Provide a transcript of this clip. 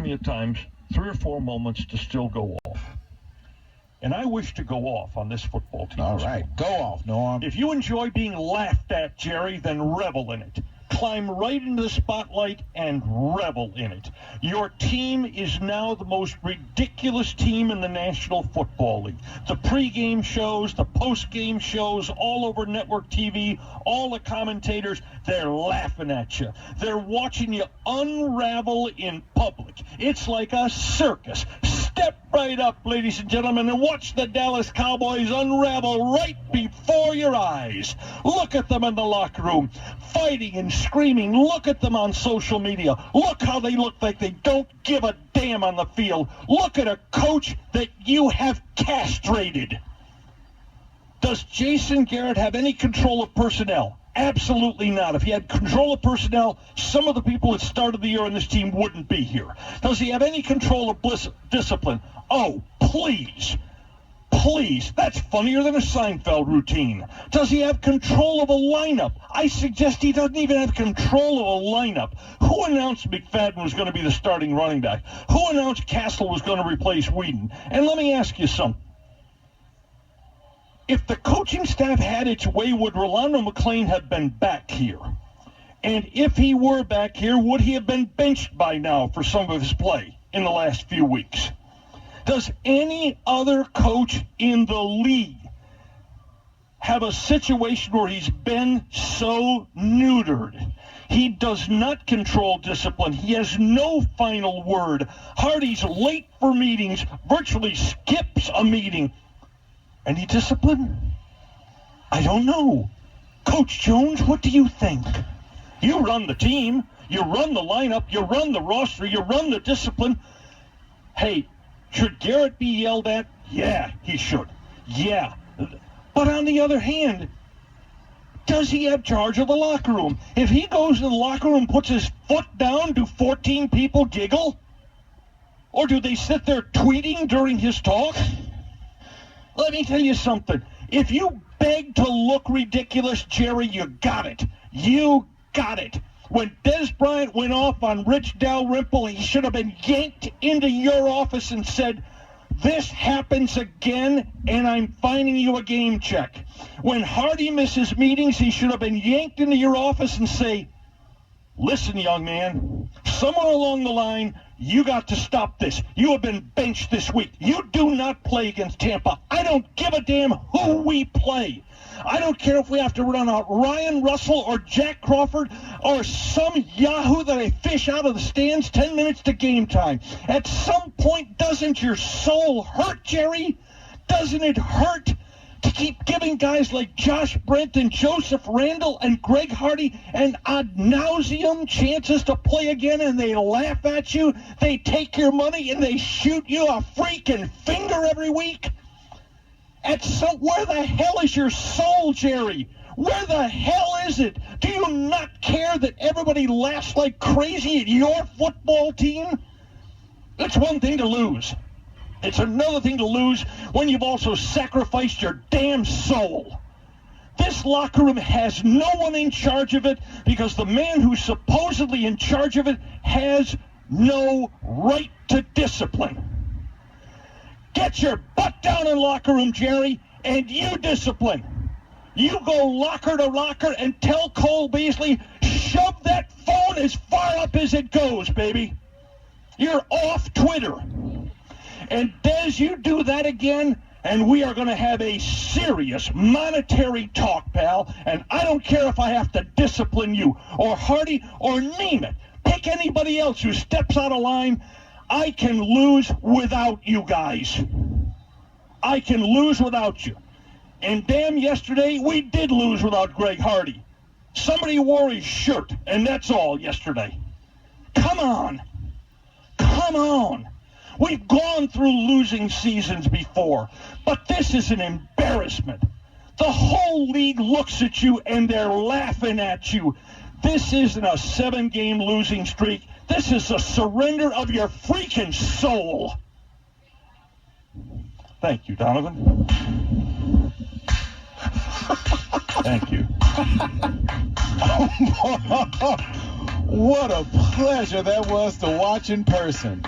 me at times 3 or 4 moments to still go off. And I wish to go off on this football team. All right, go off, Norm. If you enjoy being laughed at, Jerry, then revel in it. Climb right into the spotlight and revel in it. Your team is now the most ridiculous team in the National Football League. The pregame shows, the postgame shows, all over network TV, all the commentators, they're laughing at you. They're watching you unravel in public. It's like a circus. Step right up, ladies and gentlemen, and watch the Dallas Cowboys unravel right before your eyes. Look at them in the locker room, fighting and screaming. Look at them on social media. Look how they look like they don't give a damn on the field. Look at a coach that you have castrated. Does Jason Garrett have any control of personnel? Absolutely not. If he had control of personnel, some of the people that started the year on this team wouldn't be here. Does he have any control of discipline? Oh, please. Please. That's funnier than a Seinfeld routine. Does he have control of a lineup? I suggest he doesn't even have control of a lineup. Who announced McFadden was going to be the starting running back? Who announced Castle was going to replace Whedon? And let me ask you something. If the coaching staff had its way, would Rolando McClain have been back here? And if he were back here, would he have been benched by now for some of his play in the last few weeks? Does any other coach in the league have a situation where he's been so neutered? He does not control discipline. He has no final word. Hardy's late for meetings, virtually skips a meeting. Any discipline? I don't know. Coach Jones, what do you think? You run the team. You run the lineup. You run the roster. You run the discipline. Hey, should Garrett be yelled at? Yeah, he should. Yeah. But on the other hand, does he have charge of the locker room? If he goes to the locker room and puts his foot down, do 14 people giggle? Or do they sit there tweeting during his talk? Let me tell you something. If you beg to look ridiculous, Jerry, you got it. You got it. When Des Bryant went off on Rich Dalrymple, he should have been yanked into your office and said, this happens again, and I'm fining you a game check. When Hardy misses meetings, he should have been yanked into your office and say, listen, young man, somewhere along the line, you got to stop this. You have been benched this week. You do not play against Tampa. I don't give a damn who we play. I don't care if we have to run out Ryan Russell or Jack Crawford or some yahoo that I fish out of the stands 10 minutes to game time. At some point, doesn't your soul hurt, Jerry? Doesn't it hurt to keep giving guys like Josh Brent and Joseph Randall and Greg Hardy and ad nauseum chances to play again, and they laugh at you, they take your money, and they shoot you a freaking finger every week? Where the hell is your soul, Jerry? Where the hell is it? Do you not care that everybody laughs like crazy at your football team? It's one thing to lose. It's another thing to lose when you've also sacrificed your damn soul. This locker room has no one in charge of it because the man who's supposedly in charge of it has no right to discipline. Get your butt down in locker room, Jerry, and you discipline. You go locker to locker and tell Cole Beasley, shove that phone as far up as it goes, baby. You're off Twitter. And Des, you do that again, and we are going to have a serious monetary talk, pal. And I don't care if I have to discipline you or Hardy or name it. Pick anybody else who steps out of line. I can lose without you guys. I can lose without you. And damn, yesterday we did lose without Greg Hardy. Somebody wore his shirt, and that's all yesterday. Come on. Come on. We've gone through losing seasons before, but this is an embarrassment. The whole league looks at you and they're laughing at you. This isn't a 7-game losing streak. This is a surrender of your freaking soul. Thank you, Donovan. Thank you. What a pleasure that was to watch in person.